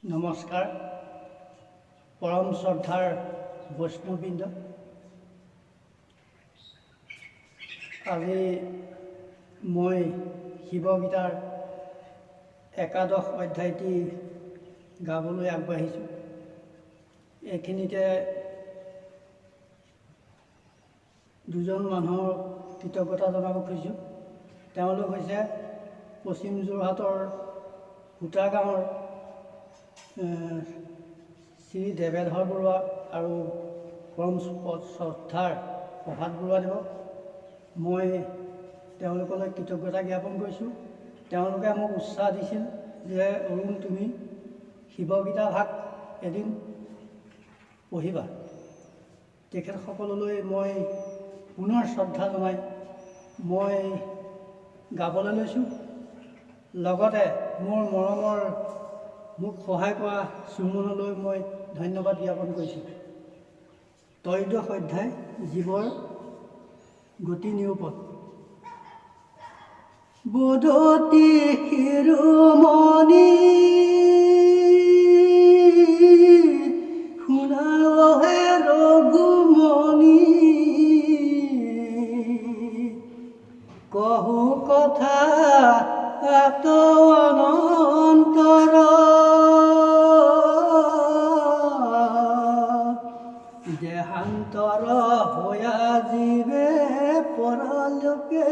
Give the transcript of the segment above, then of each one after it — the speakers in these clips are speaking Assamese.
নমস্কাৰ। পৰম শ্ৰদ্ধাৰ বৈষ্ণৱবৃন্দ, আজি মই শিৱগীতাৰ একাদশ অধ্যায়টি গাবলৈ আগবাঢ়িছোঁ। এইখিনিতে দুজন মানুহৰ কৃতজ্ঞতা জনাব খুজিছোঁ। তেওঁলোক হৈছে পশ্চিম যোৰহাটৰ সূতা গাঁৱৰ শ্ৰী দেৱেধৰ বৰুৱা আৰু পৰম শ্ৰদ্ধাৰ প্ৰভাত বৰুৱাদেৱক মই তেওঁলোকলৈ কৃতজ্ঞতা জ্ঞাপন কৰিছোঁ। তেওঁলোকে মোক উৎসাহ দিছিল যে অৰুণ, তুমি শিৱগীতা ভাগ এদিন পঢ়িবা। তেখেতসকললৈ মই পুনৰ শ্ৰদ্ধা জনাই মই গাবলৈ লৈছোঁ। লগতে মোৰ মৰমৰ মোক সহায় কৰা সুমনলৈ মই ধন্যবাদ জ্ঞাপন কৰিছোঁ। ত্ৰয়োদশ অধ্যায় জীৱৰ গতি নিৰূপণ। বোধতি শিৰোমণি শুনাওহে ৰঘুমণি, কহু কথা অনন্তৰ, দেহান্তৰ হোৱা জীৱে পৰলোকে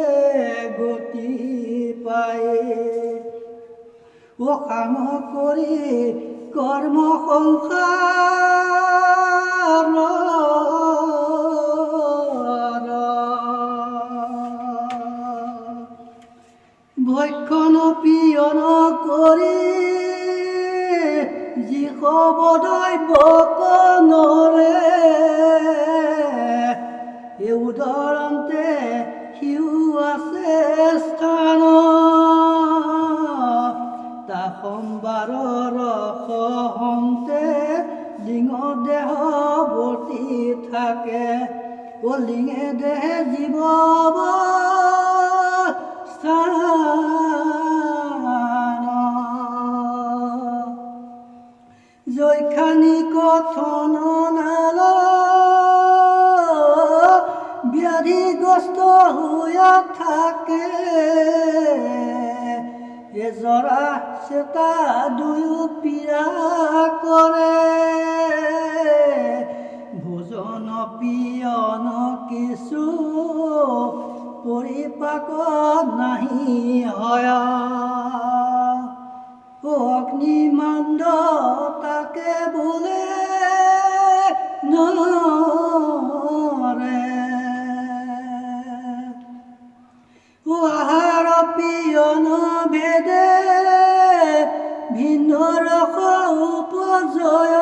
গতি পায়। কাম কৰি কৰ্ম সংসাৰ, ভক্ষণ পিয়ন কৰি যিস বদৈব নৰে, এই উদৰন্তে সিও আছে স্থান, তা সম্বাৰৰ সহন্তে লিঙ দেহ বৰ্তি থাকে। লিঙে দেহে জীৱ স্থান, জৈখানি কথন নাল ব্যাধিগ্ৰস্ত হৈয়া থাকে। জৰা চেতা দুয়ো পীড়া কৰে, ভোজন পিয়ন কিছু পৰিপাক নাহি হয়। অগ্নিমান্দ তাকে বোলে নৰে, আহাৰ পিয়ন ভেদে ভিন্ন ৰস উপজয়,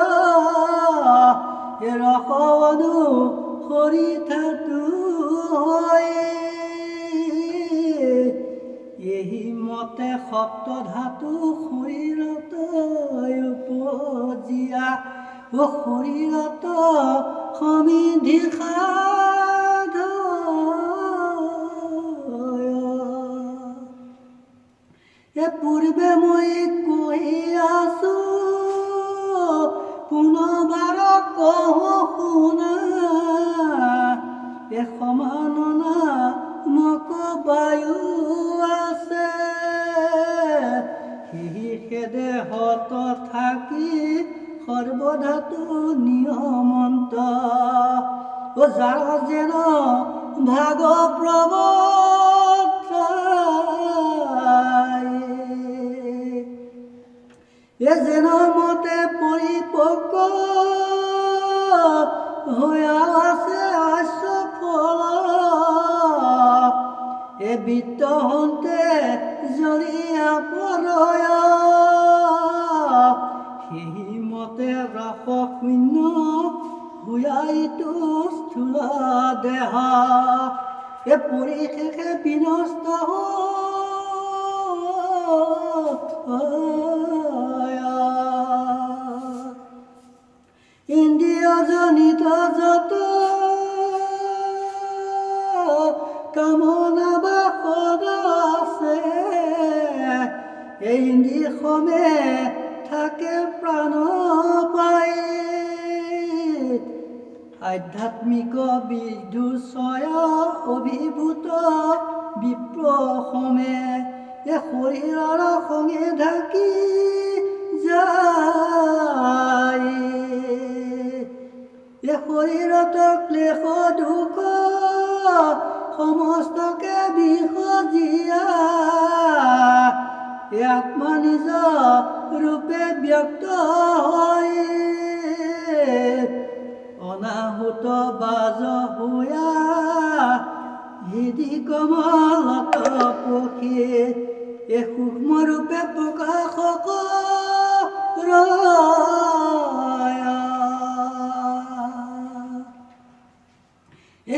ৰস অনুসৰি থাতু হয়। এই মতে সপ্ত ধাতু শৰীৰত উপজিয়া, শৰীৰত সমিধি পূৰ্বে মই কৈ আছো, পুনৰবাৰ কহো শুনা। সমান নামক বায়ু আছে, সেই দেহত থাকি সৰ্বধাতু নিয়মন্ত, যাৰ যেন ভাগ যেন মতে পৰিপক্ক হৈয়া আছে আশ্য ফল, বিত্ত হন্তে জৰিয়া পৰয়, সেই মতে ৰস শূন্য হৈয়াইতো স্থূল দেহ, পৰিশেষে বিনষ্ট ইন্দ্ৰিয়জনিত যত কামনা বাসনা আছে, এই ইন্দ্ৰিয় সমে থাকে প্ৰাণ পাই আধ্যাত্মিক বিদুষয় অভিভূত বিপ্ৰ অসমে শৰীৰৰ সঙে ঢাকি যায় শৰীৰত ক্লেশ দুখ সমস্তকে বিসজিয়া আত্মা নিজ ৰূপে ব্যক্ত হয় অনাহুত বাজ হোয়া হৃদি কমলত পক্ষী সূক্ষ্ম ৰূপে প্ৰকাশ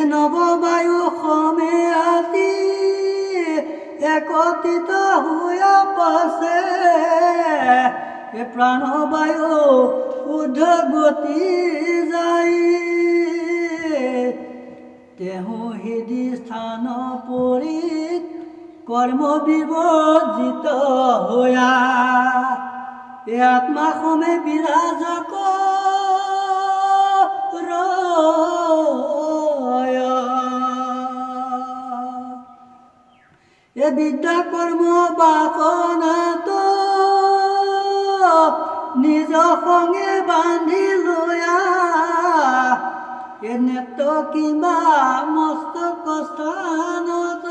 নৱবায়ু সমে আতি একত্ৰিত হোৱা পাছে প্ৰাণবায়ু শুদ্ধ গতি যায় তেহু হৃদি স্থান পৰি কৰ্ম বিবৰ্জিত হোৱা আত্মা সমে বিৰাজ বিদ্যা কৰ্ম বাসনাত নিজ সঙ্গে বান্ধি লয়া নেত্ৰ কিবা মস্তক স্থানত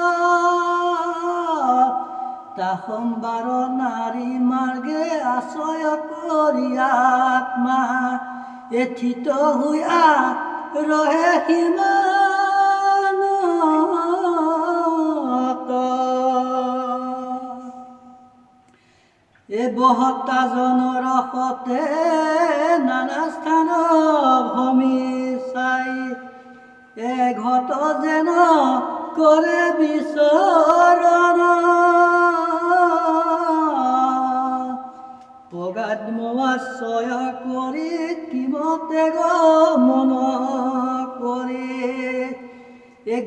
তা সম্বাৰ নাৰী মাৰ্গে আশ্ৰয় কৰি আত্মা এথিত হোৱা ৰহে সীমানত বহত্তা জনৰ সতে নানা স্থান ভূমি চাই ঘট যেন কৰে বিচৰণ প্ৰগাত্মাশ্ৰয় কৰি কিমতে গমন কৰি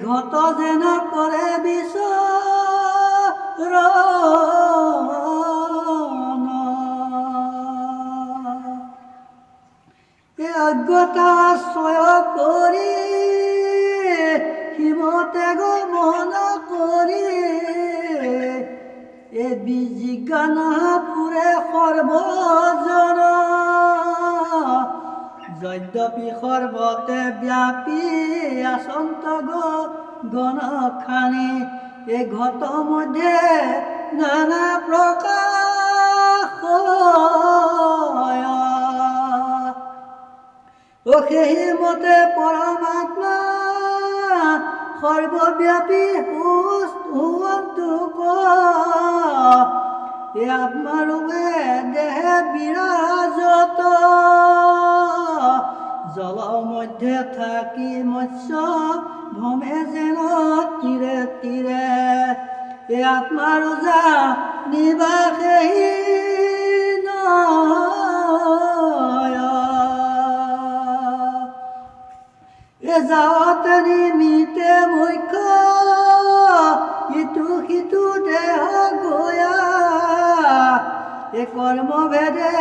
ঘট যেন কৰে বিচৰণ অজ্ঞতাশ্ৰয় কৰি হিমতে গমন কৰি বিজ্ঞান পুৰে সৰ্বজন যদ্যপি সৰ্বতে ব্যাপী আচন্ত গণ খানি ঘট মধ্যে নানা প্ৰকাশ সেই মতে পৰমাত্মা সৰ্বব্যাপী হুৱন্তোক আত্মাৰূপে দেহে বিৰাজত জল মধ্যে থাকি মৎস্য ভ্ৰমে যেন তীৰে তীৰে আত্মাৰ যা নিবাসেহী যাওঁত নিমিতে মুখ্য ইটো সিটো দেহ গয়া কৰ্মভেদে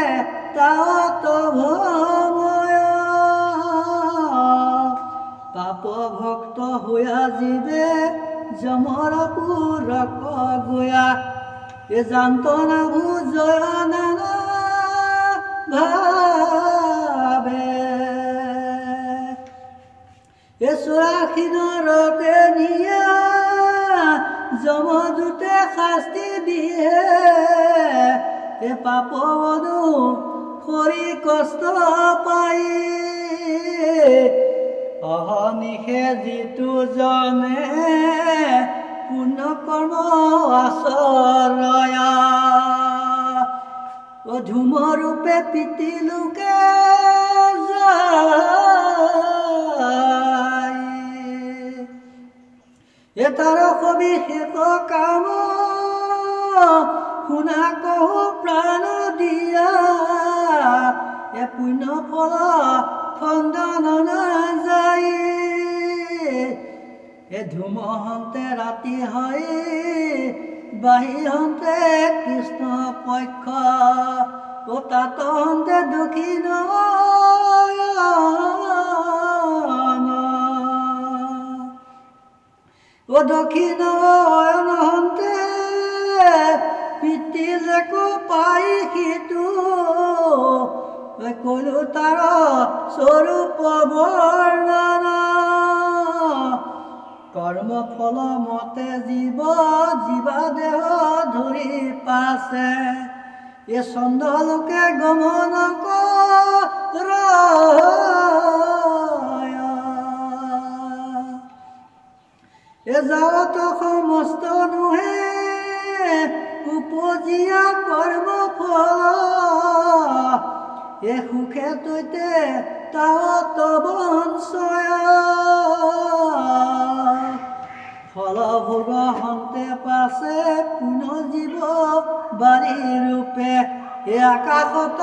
তাত ভময় পাপ ভক্ত হোৱা জীৱে যমৰ পুৰক গয়া যান্তনা ভুজয় নানা ভাবে চোৰাশী নৰকে নিয়া যমদূতে শাস্তি দিয়ে পাপ বধূ কৰি কষ্ট পাই অহনিশে যিটো জনে পুণ্য কৰ্ম আচৰয়া ধূমৰূপে পিতি লোকে তাৰ সবিশেষ কাম শুনা কহো প্ৰাণ দিয়া পুণ্য ফল খণ্ডন নাযায় ধূম হন্তে ৰাতি হয় বাহী হন্তে কৃষ্ণ পক্ষ ও তাতন্তে দক্ষিণ ও দক্ষিণ অয়নহন্তে পিতিলেক পাই সিটো কলো তাৰ স্বৰূপ বৰ্ণনা কৰ্মফল মতে জীৱা দেহ ধৰি পাছে এ চন্দ্ৰলোকে গমন কৰা এ যাৱত সমস্ত নোহে উপজীয়া কৰ্মফল এ সুখে তৈতে তাৱত বঞ্চয় ফল ভোগ হন্তে পাছে পুনৰ্জীৱ বাৰী ৰূপে এ আকাশত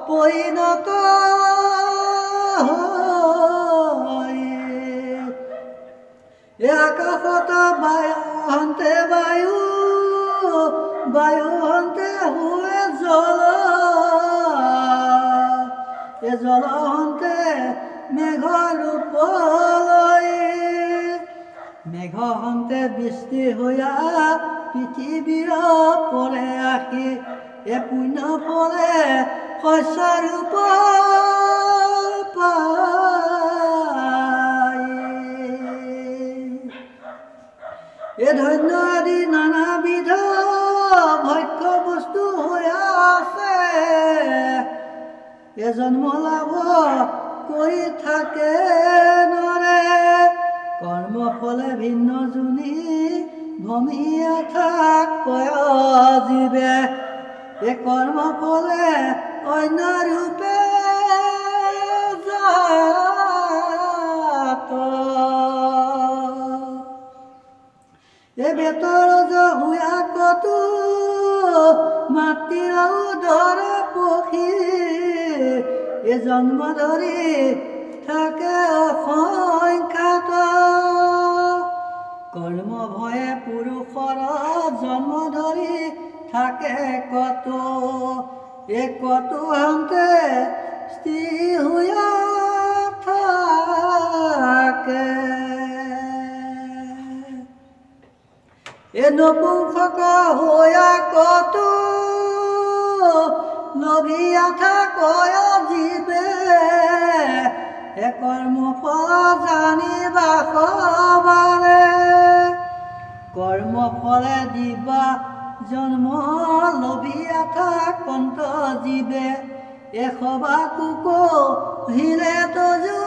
পৰিণত এ আকাশত হন্তে বায়ু হন্তে হুৱে জল এ জল হন্তে মেঘ ৰূপ মেঘ হন্তে বৃষ্টি হৈয়া পৃথিৱীৰ পৰে আহি এ পুণ্য ফলে শস্য ৰূপ এ ধন্য আদি নানাবিধ ভক্ষ্য বস্তু হৈয়া আছে এ জন্ম লাভ কৰি থাকে নৰে কৰ্মফলে ভিন্ন জুনি ভমিয়া থাকয় জীৱে এ কৰ্মফলে অন্য ৰূপে জাত এ বেতৰ হুয়া কতো মাটিৰ উদৰ পক্ষী এ জন্ম ধৰি থাকে অসংখ্যাত কৰ্ম ভয়ে পুৰুষৰ জন্ম ধৰি থাকে কত এ কত হন্তে স্ত্ৰী হৈয়া থাকে এ নপুংসক হৈয়া কত লভিয়া থাকয় জীৱে এ কৰ্মফল জানিবা সবাৰে কৰ্মফলে দিবা জন্ম লভিয়া থাকন্ত জীৱে এ সবা কুক হিলে তজু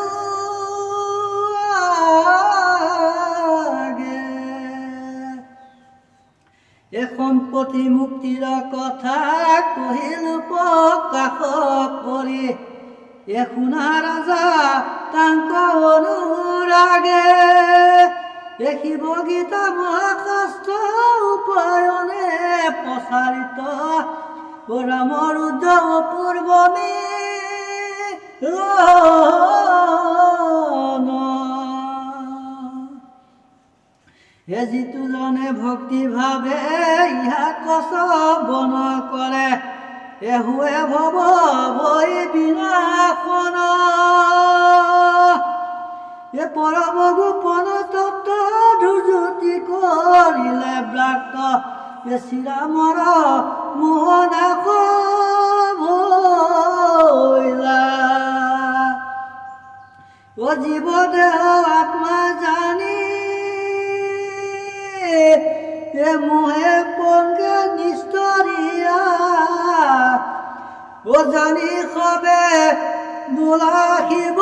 এ সম্পত্তি মুক্তিৰ কথা কহিল প্ৰকাশ কৰি এ শুনা ৰাজা তাংক অনুৰাগে এ শিৱ গীতা মহাকাষ্ট উপায়নে প্ৰচাৰিত ৰামৰ উদ্ধৱ পূৰ্বমী এ যিটো জনে ভক্তি ভাৱে ইয়াক শ্ৰৱণ কৰে এ হুৱে ভৱ ভৈ বিনাশন এ পৰম গোপন তত্ত্ব দুৰ্জ্যোতি কৰিলে ব্ৰাক্ত এ শ্ৰীৰামৰ মোহনাশ ভৈলা ও জীৱ দেহ আত্মা জানি এ মোহে পংগে নিস্তৰিয়া ও জানি সবে বোলা শিৱ